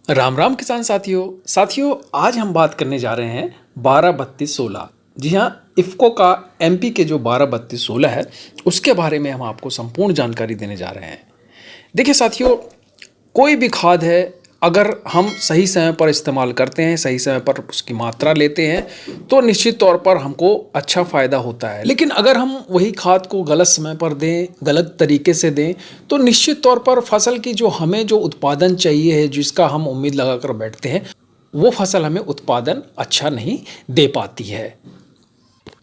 राम राम किसान साथियों आज हम बात करने जा रहे हैं 12-32-16। जी हाँ, इफ़को का एमपी के जो 12-32-16 है उसके बारे में हम आपको संपूर्ण जानकारी देने जा रहे हैं। देखिए साथियों, कोई भी खाद है अगर हम सही समय पर इस्तेमाल करते हैं, सही समय पर उसकी मात्रा लेते हैं तो निश्चित तौर पर हमको अच्छा फ़ायदा होता है। लेकिन अगर हम वही खाद को गलत समय पर दें, गलत तरीके से दें तो निश्चित तौर पर फसल की जो हमें जो उत्पादन चाहिए है, जिसका हम उम्मीद लगा कर बैठते हैं, वो फसल हमें उत्पादन अच्छा नहीं दे पाती है।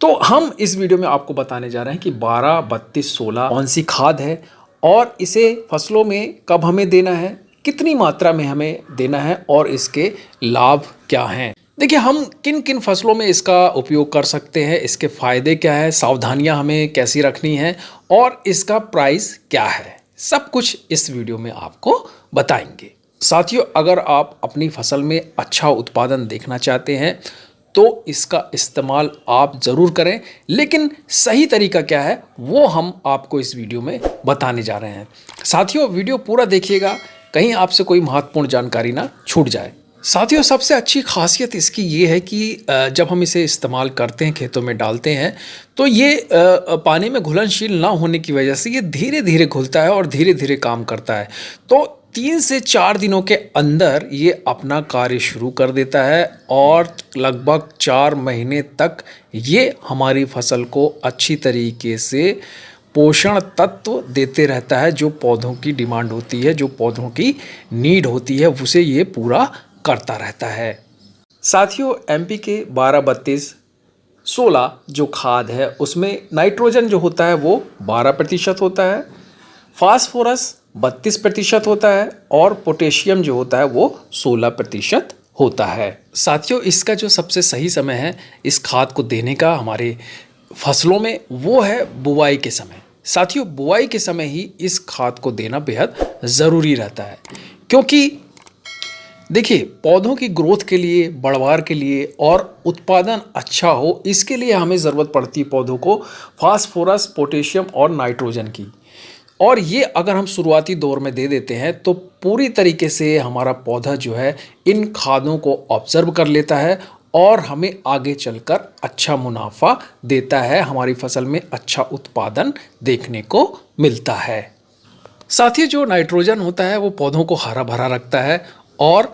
तो हम इस वीडियो में आपको बताने जा रहे हैं कि 12-32-16 कौन सी खाद है और इसे फसलों में कब हमें देना है, कितनी मात्रा में हमें देना है और इसके लाभ क्या हैं। देखिए, हम किन किन फसलों में इसका उपयोग कर सकते हैं, इसके फायदे क्या है, सावधानियां हमें कैसी रखनी है और इसका प्राइस क्या है, सब कुछ इस वीडियो में आपको बताएंगे। साथियों, अगर आप अपनी फसल में अच्छा उत्पादन देखना चाहते हैं तो इसका इस्तेमाल आप ज़रूर करें, लेकिन सही तरीका क्या है वो हम आपको इस वीडियो में बताने जा रहे हैं। साथियों, वीडियो पूरा देखिएगा, कहीं आपसे कोई महत्वपूर्ण जानकारी ना छूट जाए। साथियों, सबसे अच्छी खासियत इसकी ये है कि जब हम इसे इस्तेमाल करते हैं, खेतों में डालते हैं, तो ये पानी में घुलनशील ना होने की वजह से ये धीरे धीरे घुलता है और धीरे धीरे काम करता है। तो 3 से 4 दिनों के अंदर ये अपना कार्य शुरू कर देता है और लगभग 4 महीने तक ये हमारी फसल को अच्छी तरीके से पोषण तत्व देते रहता है। जो पौधों की डिमांड होती है, जो पौधों की नीड होती है, उसे ये पूरा करता रहता है। साथियों, एमपी के 12-32-16 जो खाद है उसमें नाइट्रोजन जो होता है वो 12% होता है, फास्फोरस 32% होता है और पोटेशियम जो होता है वो 16% होता है। साथियों, इसका जो सबसे सही समय है इस खाद को देने का हमारे फसलों में वो है बुवाई के समय। साथियों, बुवाई के समय ही इस खाद को देना बेहद ज़रूरी रहता है, क्योंकि देखिए, पौधों की ग्रोथ के लिए, बढ़वार के लिए और उत्पादन अच्छा हो, इसके लिए हमें ज़रूरत पड़ती है पौधों को फास्फोरस, पोटेशियम और नाइट्रोजन की। और ये अगर हम शुरुआती दौर में दे देते हैं तो पूरी तरीके से हमारा पौधा जो है इन खादों को ऑब्जर्व कर लेता है और हमें आगे चलकर अच्छा मुनाफा देता है, हमारी फसल में अच्छा उत्पादन देखने को मिलता है। साथ ही जो नाइट्रोजन होता है वो पौधों को हरा भरा रखता है और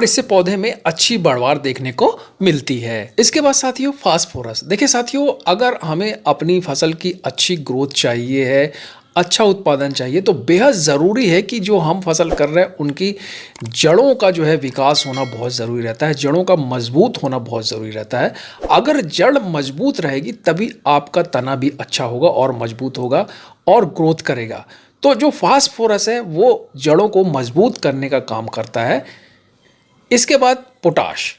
इससे पौधे में अच्छी बढ़वार देखने को मिलती है। इसके बाद साथियों, फास्फोरस। देखिए साथियों, अगर हमें अपनी फसल की अच्छी ग्रोथ चाहिए है, अच्छा उत्पादन चाहिए, तो बेहद ज़रूरी है कि जो हम फसल कर रहे हैं उनकी जड़ों का जो है विकास होना बहुत ज़रूरी रहता है, जड़ों का मजबूत होना बहुत ज़रूरी रहता है। अगर जड़ मजबूत रहेगी तभी आपका तना भी अच्छा होगा और मजबूत होगा और ग्रोथ करेगा। तो जो फास्फोरस है वो जड़ों को मजबूत करने का काम करता है। इसके बाद पोटाश।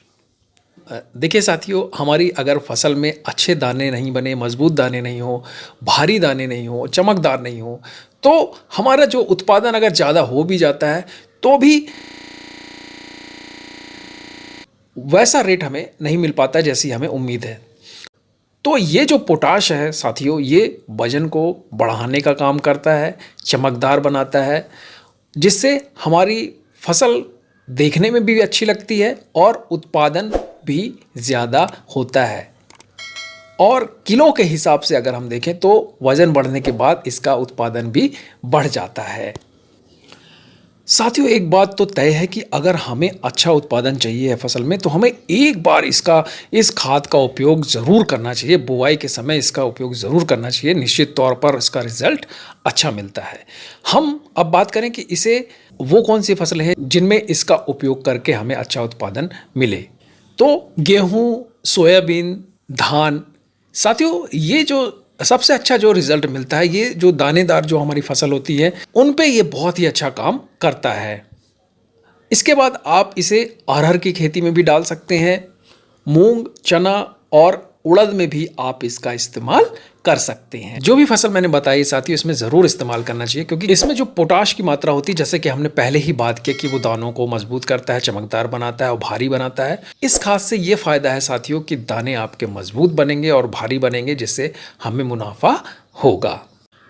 देखिए साथियों, हमारी अगर फसल में अच्छे दाने नहीं बने, मजबूत दाने नहीं हो, भारी दाने नहीं हो, चमकदार नहीं हो, तो हमारा जो उत्पादन अगर ज़्यादा हो भी जाता है तो भी वैसा रेट हमें नहीं मिल पाता जैसी हमें उम्मीद है। तो ये जो पोटाश है साथियों, ये वजन को बढ़ाने का काम करता है, चमकदार बनाता है, जिससे हमारी फसल देखने में भी अच्छी लगती है और उत्पादन भी ज़्यादा होता है। और किलो के हिसाब से अगर हम देखें तो वज़न बढ़ने के बाद इसका उत्पादन भी बढ़ जाता है। साथियों, एक बात तो तय है कि अगर हमें अच्छा उत्पादन चाहिए है फसल में तो हमें एक बार इस खाद का उपयोग ज़रूर करना चाहिए। बुवाई के समय इसका उपयोग ज़रूर करना चाहिए, निश्चित तौर पर इसका रिजल्ट अच्छा मिलता है। हम अब बात करें कि इसे वो कौन सी फसलें हैं जिनमें इसका उपयोग करके हमें अच्छा उत्पादन मिले, तो गेहूँ, सोयाबीन, धान। साथियों, ये जो सबसे अच्छा जो रिजल्ट मिलता है, ये जो दानेदार जो हमारी फसल होती है उन पे ये बहुत ही अच्छा काम करता है। इसके बाद आप इसे अरहर की खेती में भी डाल सकते हैं, मूंग, चना और उड़द में भी आप इसका इस्तेमाल कर सकते हैं। जो भी फसल मैंने बताई साथियों, इसमें ज़रूर इस्तेमाल करना चाहिए, क्योंकि इसमें जो पोटाश की मात्रा होती है, जैसे कि हमने पहले ही बात किया कि वो दानों को मजबूत करता है, चमकदार बनाता है और भारी बनाता है। इस खाद से ये फ़ायदा है साथियों कि दाने आपके मजबूत बनेंगे और भारी बनेंगे, जिससे हमें मुनाफा होगा।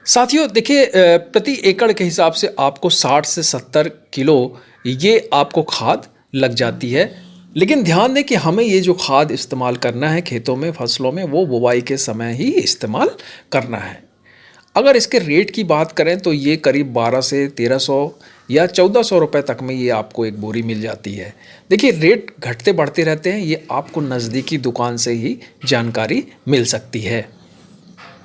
साथियों देखिए, प्रति एकड़ के हिसाब से आपको 60 से 70 किलो ये आपको खाद लग जाती है। लेकिन ध्यान दें कि हमें ये जो खाद इस्तेमाल करना है खेतों में, फसलों में, वो बुवाई के समय ही इस्तेमाल करना है। अगर इसके रेट की बात करें तो ये करीब 12 से 1300 या 1400 रुपये तक में ये आपको एक बोरी मिल जाती है। देखिए, रेट घटते बढ़ते रहते हैं, ये आपको नज़दीकी दुकान से ही जानकारी मिल सकती है।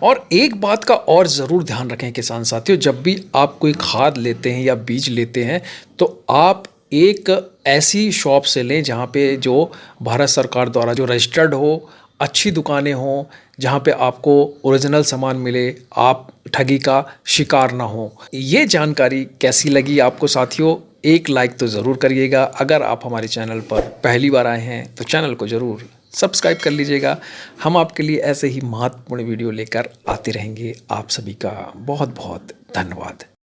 और एक बात का और ज़रूर ध्यान रखें किसान साथियों, जब भी आप कोई खाद लेते हैं या बीज लेते हैं तो आप एक ऐसी शॉप से लें जहाँ पे जो भारत सरकार द्वारा जो रजिस्टर्ड हो, अच्छी दुकानें हों, जहाँ पे आपको ओरिजिनल सामान मिले, आप ठगी का शिकार ना हो। ये जानकारी कैसी लगी आपको साथियों? एक लाइक तो ज़रूर करिएगा। अगर आप हमारे चैनल पर पहली बार आए हैं तो चैनल को ज़रूर सब्सक्राइब कर लीजिएगा। हम आपके लिए ऐसे ही महत्वपूर्ण वीडियो लेकर आते रहेंगे। आप सभी का बहुत बहुत धन्यवाद।